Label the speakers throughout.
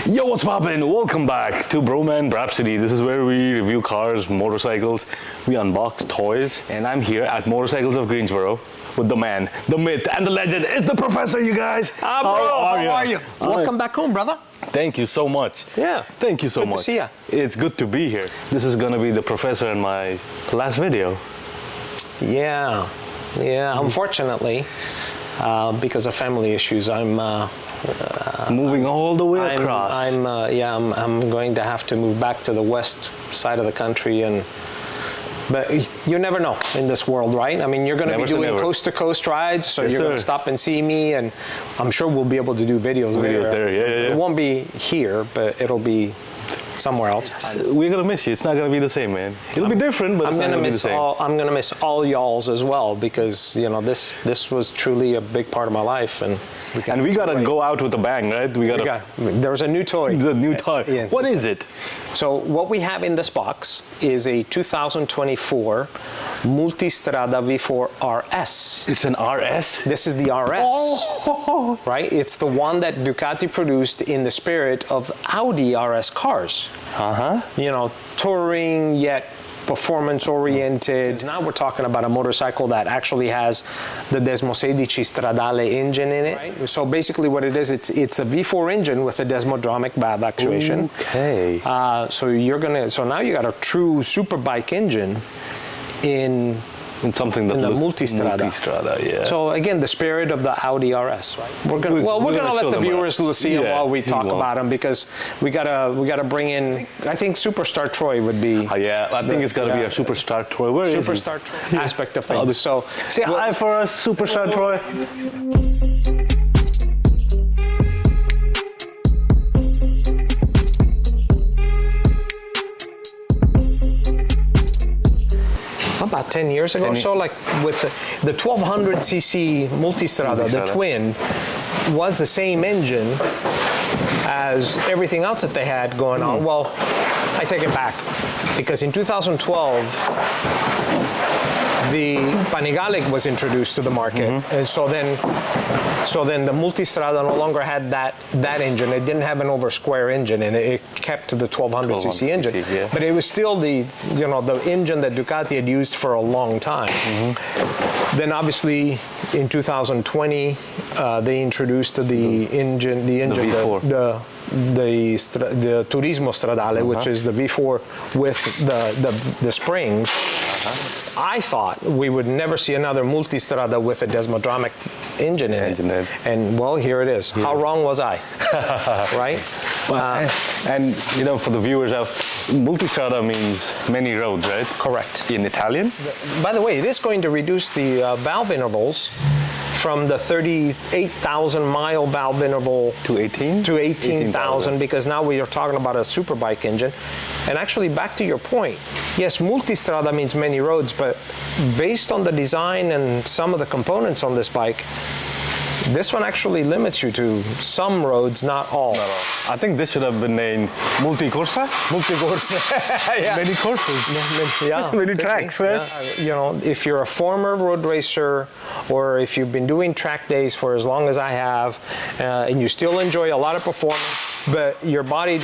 Speaker 1: Yo, what's poppin'? Welcome back to Bhroman Braapsody. This is where we review cars, motorcycles, we unbox toys, and I'm here at Motorcycles of Greensboro with the man, the myth, and the legend. It's the professor, you guys.
Speaker 2: Bro, how are you? Welcome back home, brother.
Speaker 1: Thank you so much.
Speaker 2: Yeah.
Speaker 1: Thank you so much.
Speaker 2: Good to see ya.
Speaker 1: It's good to be here. This is gonna be the professor in my last video.
Speaker 2: Yeah. Unfortunately, because of family issues, I'm
Speaker 1: moving all the way across.
Speaker 2: I'm going to have to move back to the west side of the country, but you never know in this world, right? I mean, you're going to be doing coast-to-coast rides, so you're going to stop and see me, and I'm sure we'll be able to do videos there.
Speaker 1: Yeah.
Speaker 2: It won't be here, but it'll be somewhere else.
Speaker 1: We're gonna miss you. It's not gonna be the same, man. It'll be different, but it's not gonna be the same.
Speaker 2: I'm gonna miss all y'all's as well, because you know this was truly a big part of my life, and
Speaker 1: we gotta go out with a bang, right?
Speaker 2: There's a new toy.
Speaker 1: The new toy.
Speaker 2: Yeah.
Speaker 1: What is it?
Speaker 2: So what we have in this box is a 2024 Multistrada V4 RS.
Speaker 1: It's an RS?
Speaker 2: This is the RS, right? It's the one that Ducati produced in the spirit of Audi RS cars. You know, touring yet performance-oriented. Now we're talking about a motorcycle that actually has the Desmosedici Stradale engine in it. Right? So basically what it is, it's a V4 engine with a desmodromic valve actuation.
Speaker 1: Okay.
Speaker 2: So now you got a true superbike engine in
Speaker 1: something that looks
Speaker 2: Multistrada.
Speaker 1: Yeah.
Speaker 2: So again, the spirit of the Audi RS, right? We're gonna let the viewers see them while we talk about them, because we gotta bring in. I think Superstar Troy would be.
Speaker 1: I think it's gotta be a Superstar Troy. Where is he?
Speaker 2: Superstar Troy aspect of things. So
Speaker 1: say hi for us, Superstar Troy.
Speaker 2: About 10 years ago or so, like with the 1200cc Multistrada, the twin, was the same engine as everything else that they had going on. Well, I take it back, because in 2012, the Panigale was introduced to the market, and so then the Multistrada no longer had that engine. It didn't have an over square engine, and it kept to the 1200cc engine. But it was still the engine that Ducati had used for a long time. Then obviously in 2020 they introduced the engine, the V4. The Turismo Stradale, which is the V4 with the springs. I thought we would never see another Multistrada with a desmodromic engine in it. And well, here it is. How wrong was I? Right?
Speaker 1: And you know, for the viewers out, Multistrada means many roads, right?
Speaker 2: Correct.
Speaker 1: In Italian?
Speaker 2: By the way, it is going to reduce the valve intervals from the 38,000 mile valve interval
Speaker 1: to
Speaker 2: 18,000, because now we are talking about a superbike engine. And actually, back to your point, yes, Multistrada means many roads, but based on the design and some of the components on this bike, this one actually limits you to some roads, not all.
Speaker 1: I think this should have been named Multicorsa.
Speaker 2: Yeah.
Speaker 1: Many courses. Many tracks, right?
Speaker 2: Yeah. You know, if you're a former road racer, or if you've been doing track days for as long as I have, and you still enjoy a lot of performance, but your body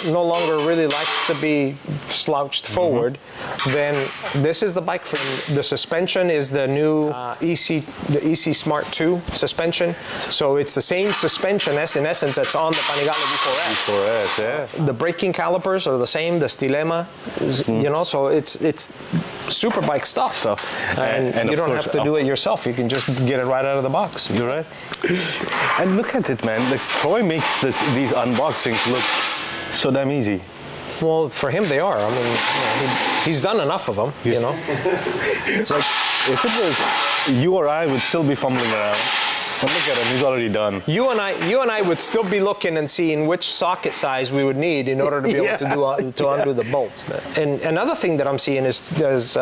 Speaker 2: no longer really likes to be slouched forward, then this is the bike for you. The suspension is the new EC Smart 2 suspension. So it's the same suspension, in essence, that's on the Panigale V4S.
Speaker 1: Yeah.
Speaker 2: The braking calipers are the same, the Stilema, you know, so it's super bike stuff. And you don't have to do it yourself. You can just get it right out of the box.
Speaker 1: You're right. And look at it, man. Like, Troy makes these unboxings look so damn easy.
Speaker 2: Well, for him, they are. I mean, he's done enough of them, you know.
Speaker 1: It's like, if it was you or I, would still be fumbling around. And look at him, he's already done.
Speaker 2: You and I would still be looking and seeing which socket size we would need in order to be able to undo the bolts. And another thing that I'm seeing is there's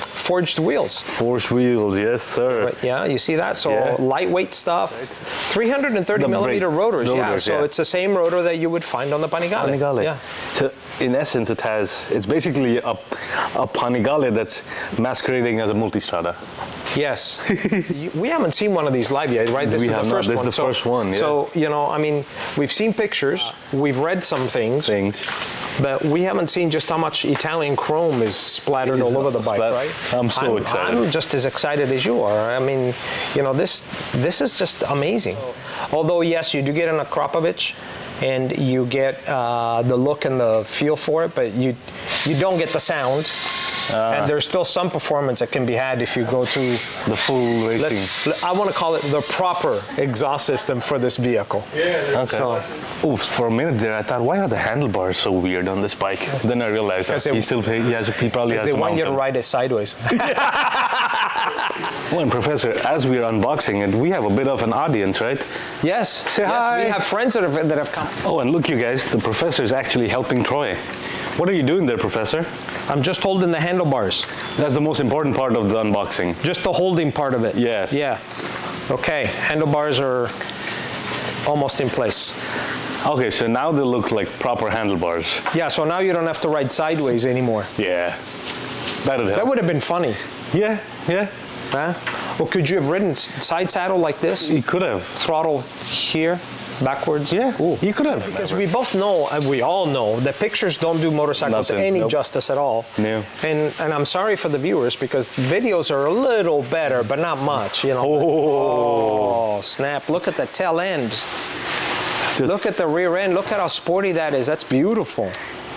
Speaker 2: forged wheels.
Speaker 1: Forged wheels, yes, sir.
Speaker 2: But, yeah, you see that? So lightweight stuff. 330 millimeter rotors. So it's the same rotor that you would find on the Panigale.
Speaker 1: Yeah. So in essence, it's basically a Panigale that's masquerading as a Multistrada.
Speaker 2: Yes. We haven't seen one of these live yet, right? This is the first one.
Speaker 1: This is the first one, yeah.
Speaker 2: So, you know, I mean, we've seen pictures, we've read some things, but we haven't seen just how much Italian chrome is splattered all over the bike, right?
Speaker 1: I'm so excited.
Speaker 2: I'm just as excited as you are. I mean, you know, this is just amazing. Although, yes, you do get an Akrapovic, and you get the look and the feel for it, but you don't get the sound. And there's still some performance that can be had if you go through
Speaker 1: the full racing.
Speaker 2: I want to call it the proper exhaust system for this vehicle.
Speaker 1: Yeah. Okay. So, for a minute there, I thought, why are the handlebars so weird on this bike? Then I realized that he probably has
Speaker 2: they want you to ride it sideways.
Speaker 1: Well, and Professor, as we are unboxing it, we have a bit of an audience, right?
Speaker 2: Yes.
Speaker 1: Say hi.
Speaker 2: We have friends that have come.
Speaker 1: Oh, and look, you guys, the Professor is actually helping Troy. What are you doing there, Professor?
Speaker 2: I'm just holding the handlebars.
Speaker 1: That's the most important part of the unboxing.
Speaker 2: Just the holding part of it.
Speaker 1: Yes.
Speaker 2: Yeah. Okay, handlebars are almost in place.
Speaker 1: Okay, so now they look like proper handlebars.
Speaker 2: Yeah, so now you don't have to ride sideways anymore.
Speaker 1: Yeah. That'd help.
Speaker 2: That would have been funny.
Speaker 1: Yeah, yeah.
Speaker 2: Huh? Well, could you have ridden side saddle like this?
Speaker 1: You could have.
Speaker 2: Throttle here, backwards?
Speaker 1: Yeah,
Speaker 2: Ooh.
Speaker 1: you could have.
Speaker 2: Because we both know, and we all know, that pictures don't do motorcycles any justice at all.
Speaker 1: No.
Speaker 2: And I'm sorry for the viewers, because videos are a little better, but not much, you know. Oh, snap. Look at the tail end. Look at the rear end. Look at how sporty that is. That's beautiful.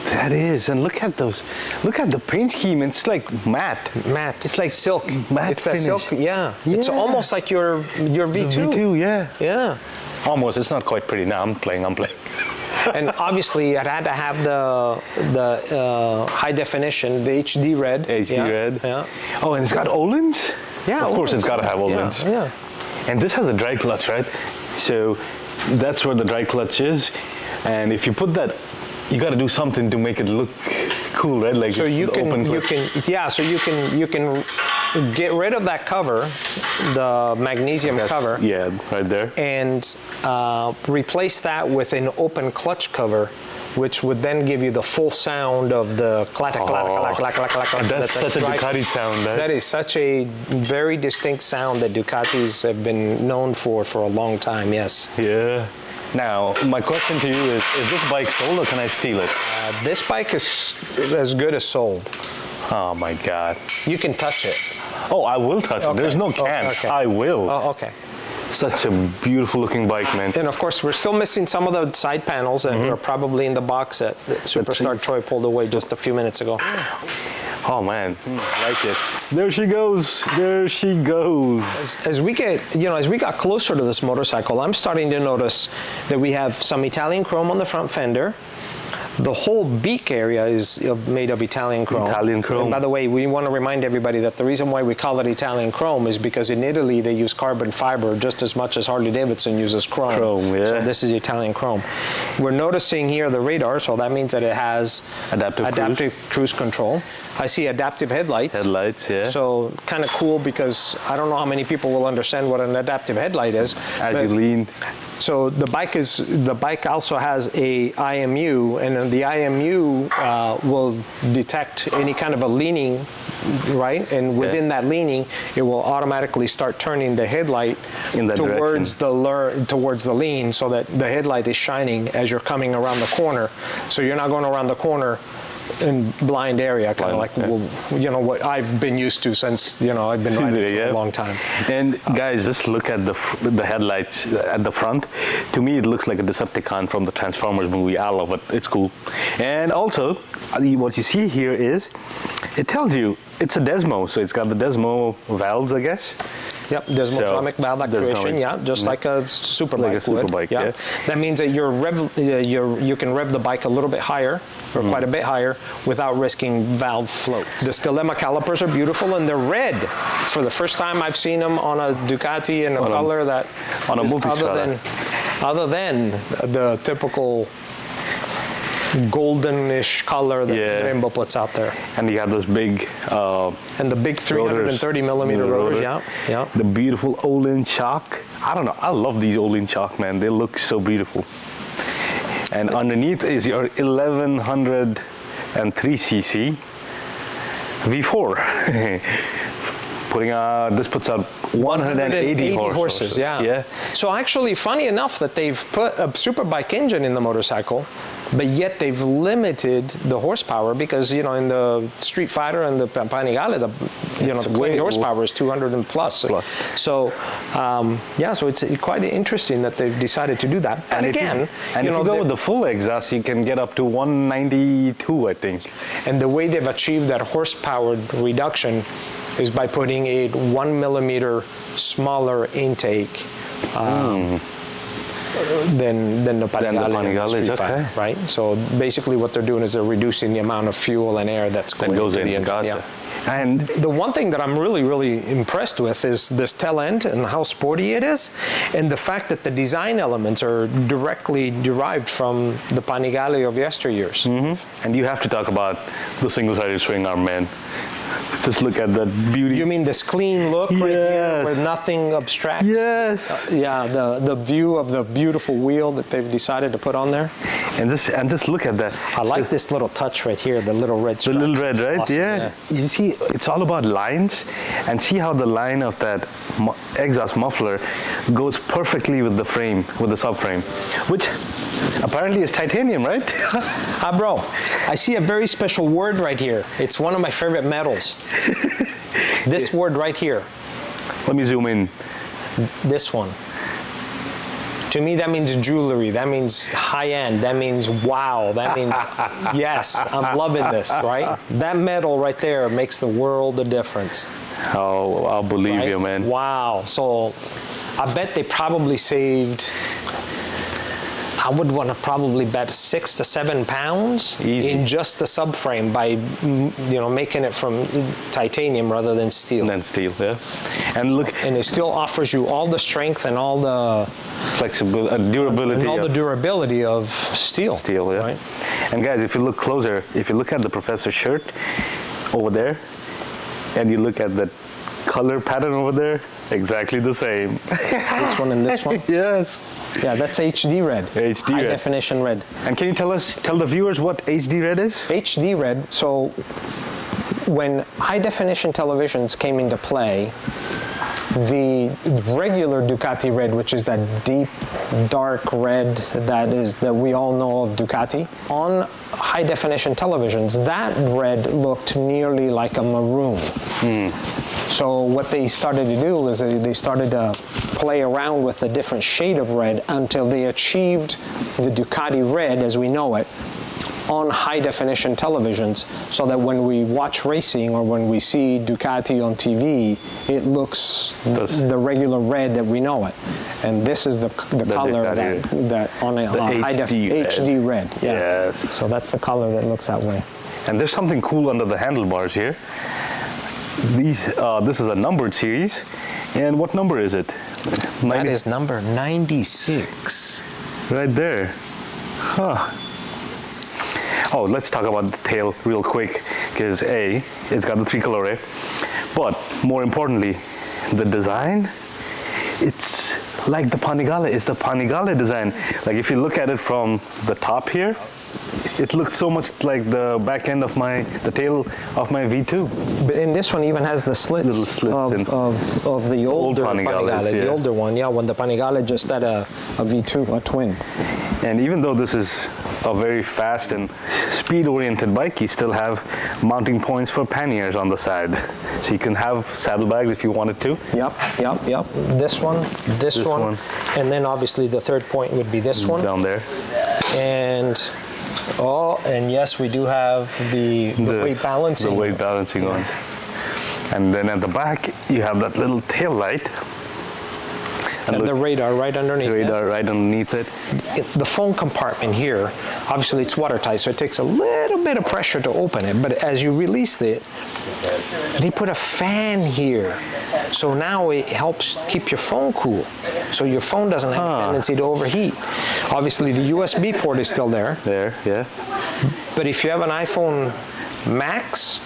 Speaker 1: That is, and look at those. Look at the paint scheme. It's like matte.
Speaker 2: Matte. It's like silk.
Speaker 1: Matte
Speaker 2: it's
Speaker 1: finish.
Speaker 2: That silk. Yeah. It's almost like your V2.
Speaker 1: The V2, yeah.
Speaker 2: Yeah.
Speaker 1: Almost. It's not quite pretty. Now I'm playing.
Speaker 2: And obviously, it had to have the high definition, the HD red.
Speaker 1: HD red.
Speaker 2: Yeah.
Speaker 1: Oh, and it's got Öhlins?
Speaker 2: Yeah.
Speaker 1: Of course, it's got to have Öhlins.
Speaker 2: Yeah.
Speaker 1: And this has a dry clutch, right? So that's where the dry clutch is. And if you put that, you got to do something to make it look cool, right? Like
Speaker 2: so you can get rid of that cover, the magnesium cover.
Speaker 1: Yeah, right there.
Speaker 2: And replace that with an open clutch cover, which would then give you the full sound of the clack, clack, clack, clack, clack, clack, clack.
Speaker 1: That's such a Ducati sound.
Speaker 2: That is such a very distinct sound that Ducatis have been known for a long time, yes.
Speaker 1: Yeah. Now, my question to you is this bike sold or can I steal it?
Speaker 2: This bike is as good as sold.
Speaker 1: Oh my God.
Speaker 2: You can touch it.
Speaker 1: Oh, I will touch it. There's no can.
Speaker 2: Okay.
Speaker 1: I will.
Speaker 2: Oh, okay.
Speaker 1: Such a beautiful looking bike, man.
Speaker 2: And of course, we're still missing some of the side panels that are probably in the box that Superstar Troy pulled away just a few minutes ago.
Speaker 1: Oh man, I like it. There she goes. There she goes.
Speaker 2: As we got closer to this motorcycle, I'm starting to notice that we have some Italian chrome on the front fender. The whole beak area is made of Italian chrome.
Speaker 1: Italian chrome.
Speaker 2: And by the way, we want to remind everybody that the reason why we call it Italian chrome is because in Italy they use carbon fiber just as much as Harley-Davidson uses chrome.
Speaker 1: Chrome, yeah.
Speaker 2: So this is Italian chrome. We're noticing here the radar, so that means that it has adaptive cruise control. I see adaptive headlights.
Speaker 1: Headlights, yeah.
Speaker 2: So kind of cool because I don't know how many people will understand what an adaptive headlight is.
Speaker 1: As you lean.
Speaker 2: So the bike also has a IMU, and the IMU will detect any kind of a leaning, right? And within that leaning, it will automatically start turning the headlight towards the lean, so that the headlight is shining as you're coming around the corner. So you're not going around the corner in blind area, kind of like what I've been used to since I've been riding for a long time.
Speaker 1: And guys, just look at the headlights at the front. To me, it looks like a Decepticon from the Transformers movie. I love it. It's cool. And also, what you see here is, it tells you it's a Desmo, so it's got the Desmo valves, I guess.
Speaker 2: Yep, Desmotromic valve actuation, just like a superbike would. Yeah. That means that you can rev the bike a little bit higher, or quite a bit higher, without risking valve float. The Stilema calipers are beautiful, and they're red. For the first time I've seen them on a Ducati in a color that
Speaker 1: on a Multistrada.
Speaker 2: Other than the typical goldenish color that Brembo puts out there.
Speaker 1: And you have those big
Speaker 2: and the big 330 millimeter rotors. Yeah.
Speaker 1: The beautiful Öhlins shock. I don't know. I love these Öhlins shock, man. They look so beautiful. And underneath is your 1103cc V4. this puts out 180 horses.
Speaker 2: Yeah. So actually, funny enough that they've put a superbike engine in the motorcycle, but yet they've limited the horsepower because, you know, in the Street Fighter and the Panigale, the claimed horsepower is 200 and plus. So, so it's quite interesting that they've decided to do that.
Speaker 1: And
Speaker 2: again,
Speaker 1: if you go with the full exhaust, you can get up to 192, I think.
Speaker 2: And the way they've achieved that horsepower reduction is by putting a 1 millimeter smaller intake. Than the Panigale,
Speaker 1: okay.
Speaker 2: Right? So basically what they're doing is they're reducing the amount of fuel and air that goes into the engine.
Speaker 1: Gotcha.
Speaker 2: Yeah.
Speaker 1: And
Speaker 2: the one thing that I'm really, really impressed with is this tail end and how sporty it is, and the fact that the design elements are directly derived from the Panigale of yesteryears.
Speaker 1: Mm-hmm. And you have to talk about the single-sided swing arm, man. Just look at that beauty.
Speaker 2: You mean this clean look right here where nothing abstracts?
Speaker 1: Yes.
Speaker 2: The view of the beautiful wheel that they've decided to put on there.
Speaker 1: And just look at that.
Speaker 2: I like this little touch right here, the little red stripe.
Speaker 1: The little red, right?
Speaker 2: Awesome.
Speaker 1: Yeah. You see, it's all about lines, and see how the line of that exhaust muffler goes perfectly with the frame, with the subframe, which apparently is titanium, right?
Speaker 2: Bro, I see a very special word right here. It's one of my favorite metals. This word right here.
Speaker 1: Let me zoom in.
Speaker 2: This one. To me, that means jewelry. That means high-end. That means wow. That means, yes, I'm loving this, right? That metal right there makes the world a difference.
Speaker 1: Oh, I'll believe you, man.
Speaker 2: Wow. So I bet they probably saved, I would want to probably bet 6 to 7 pounds in just the subframe by, making it from titanium rather than steel.
Speaker 1: Yeah. And look,
Speaker 2: and it still offers you all the strength and all the
Speaker 1: flexibility, durability,
Speaker 2: and all the durability of steel.
Speaker 1: Yeah. Right? And guys, if you look closer, if you look at the professor's shirt over there, and you look at the color pattern over there, exactly the same.
Speaker 2: This one and this one.
Speaker 1: Yes.
Speaker 2: Yeah, that's HD red. High definition red.
Speaker 1: And can you tell the viewers what HD red is?
Speaker 2: HD red, so when high definition televisions came into play, the regular Ducati red, which is that deep, dark red that we all know of Ducati, on high definition televisions, that red looked nearly like a maroon. So what they started to do is they started to play around with a different shade of red until they achieved the Ducati red as we know it on high definition televisions, so that when we watch racing or when we see Ducati on TV, it looks the regular red that we know it. And this is the color that on a high HD red. Yeah.
Speaker 1: Yes.
Speaker 2: So that's the color that looks that way.
Speaker 1: And there's something cool under the handlebars here. This is a numbered series. And what number is it?
Speaker 2: That is number 96.
Speaker 1: Right there. Huh. Oh, let's talk about the tail real quick, because it's got the 3-color array, but more importantly, the design, it's like the Panigale. It's the Panigale design. Like if you look at it from the top here, it looks so much like the back end of the tail of my V2.
Speaker 2: But in this one even has the slits,
Speaker 1: little slits
Speaker 2: of the older Panigale,
Speaker 1: the
Speaker 2: older one, when the Panigale just had a V2, a twin.
Speaker 1: And even though this is a very fast and speed-oriented bike, you still have mounting points for panniers on the side. So you can have saddlebags if you wanted to.
Speaker 2: Yep. This one, this one, and then obviously the third point would be this one.
Speaker 1: Down there.
Speaker 2: And yes, we do have the weight balancing.
Speaker 1: The weight balancing on. And then at the back, you have that little tail light.
Speaker 2: And the radar right underneath it.
Speaker 1: Right underneath it.
Speaker 2: The phone compartment here, obviously it's watertight, so it takes a little bit of pressure to open it. But as you release it, they put a fan here. So now it helps keep your phone cool. So your phone doesn't have a tendency to overheat. Obviously the USB port is still there.
Speaker 1: Yeah.
Speaker 2: But if you have an iPhone Max,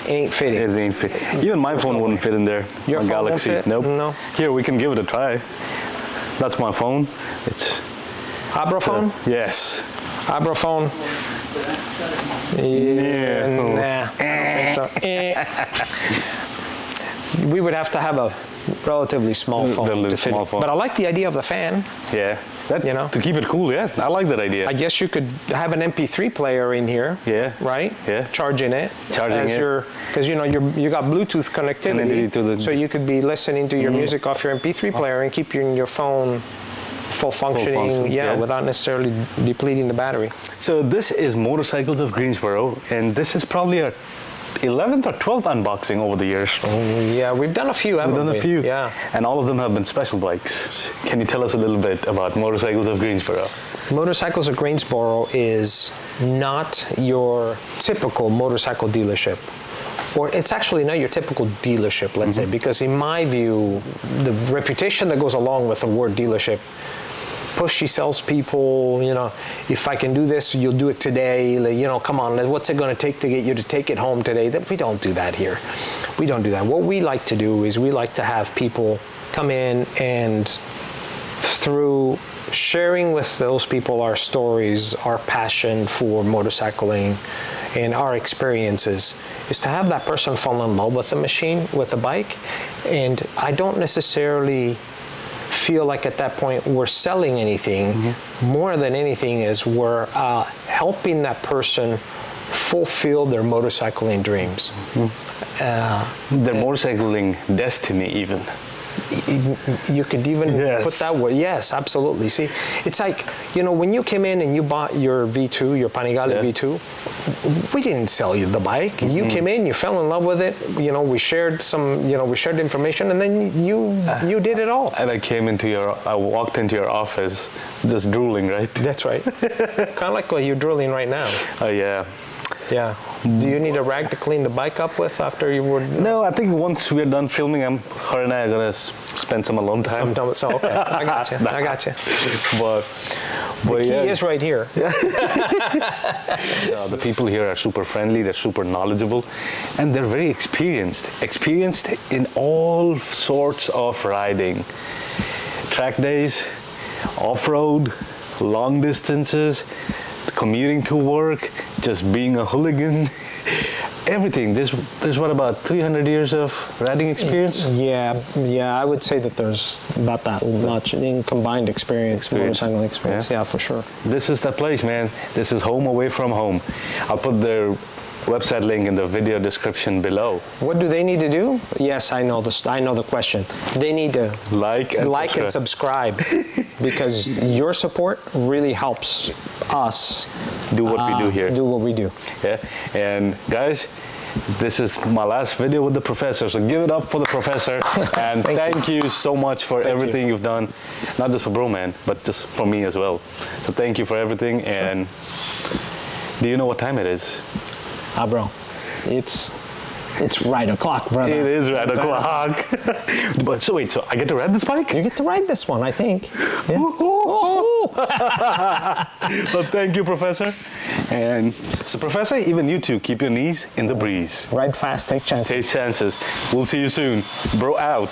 Speaker 2: it ain't fitting.
Speaker 1: It ain't fit. Even my phone wouldn't fit in there.
Speaker 2: Your phone
Speaker 1: Galaxy.
Speaker 2: Won't fit?
Speaker 1: Nope.
Speaker 2: No.
Speaker 1: Here, we can give it a try. That's my phone. It's
Speaker 2: Abrophone?
Speaker 1: Yes.
Speaker 2: Abrophone. Yeah. Nah. I don't think so. we would have to have a relatively small phone to fit it. But I like the idea of the fan.
Speaker 1: Yeah, that,
Speaker 2: You know?
Speaker 1: to keep it cool, yeah. I like that idea.
Speaker 2: I guess you could have an MP3 player in here.
Speaker 1: Yeah.
Speaker 2: Right?
Speaker 1: Yeah.
Speaker 2: Charging it.
Speaker 1: Charging it.
Speaker 2: Because you got Bluetooth connectivity,
Speaker 1: to the,
Speaker 2: so you could be listening to your music off your MP3 player and keep your phone full functioning, without necessarily depleting the battery.
Speaker 1: So this is Motorcycles of Greensboro, and this is probably our 11th or 12th unboxing over the years.
Speaker 2: Yeah, we've done a few, haven't we?
Speaker 1: We've done a few.
Speaker 2: Yeah.
Speaker 1: And all of them have been special bikes. Can you tell us a little bit about Motorcycles of Greensboro?
Speaker 2: Motorcycles of Greensboro is not your typical motorcycle dealership. Or it's actually not your typical dealership, let's say, because in my view, the reputation that goes along with the word dealership, pushy salespeople, if I can do this, you'll do it today, come on, what's it going to take to get you to take it home today? We don't do that here. We don't do that. What we like to do is we like to have people come in and through sharing with those people our stories, our passion for motorcycling, and our experiences, is to have that person fall in love with the machine, with the bike. And I don't necessarily feel like at that point we're selling anything. More than anything is we're helping that person fulfill their motorcycling dreams.
Speaker 1: Their motorcycling destiny even.
Speaker 2: You could even put that way. Yes, absolutely. See, it's like, when you came in and you bought your V2, your Panigale V2, we didn't sell you the bike. You came in, you fell in love with it. We shared we shared information, and then you did it all.
Speaker 1: And I walked into your office just drooling, right?
Speaker 2: That's right. Kind of like what you're drooling right now.
Speaker 1: Oh, yeah.
Speaker 2: Yeah. Do you need a rag to clean the bike up with after you were?
Speaker 1: No, I think once we're done filming, her and I are gonna spend some alone time.
Speaker 2: So okay, I got you. I got you.
Speaker 1: But
Speaker 2: the key is right here.
Speaker 1: The people here are super friendly. They're super knowledgeable, and they're very experienced. Experienced in all sorts of riding, track days, off-road, long distances, commuting to work, just being a hooligan, everything. There's what, about 300 years of riding experience?
Speaker 2: Yeah, I would say that there's about that much in combined experience. Motorcycling experience, yeah, for sure.
Speaker 1: This is the place, man. This is home away from home. I'll put their website link in the video description below.
Speaker 2: What do they need to do? Yes, I know the question. They need to like and subscribe because your support really helps us
Speaker 1: do what we do here.
Speaker 2: Do what we do.
Speaker 1: Yeah, and guys, this is my last video with the professor, so give it up for the professor. And thank you so much for everything you've done, not just for Bhroman, but just for me as well. So thank you for everything. And do you know what time it is?
Speaker 2: Bro, it's right o'clock, brother.
Speaker 1: It is right o'clock. But so wait, so I get to ride this bike?
Speaker 2: You get to ride this one, I think. Yeah.
Speaker 1: Well, thank you, Professor. And so, Professor, even you two, keep your knees in the breeze.
Speaker 2: Ride fast, take chances.
Speaker 1: Take chances. We'll see you soon. Bro out.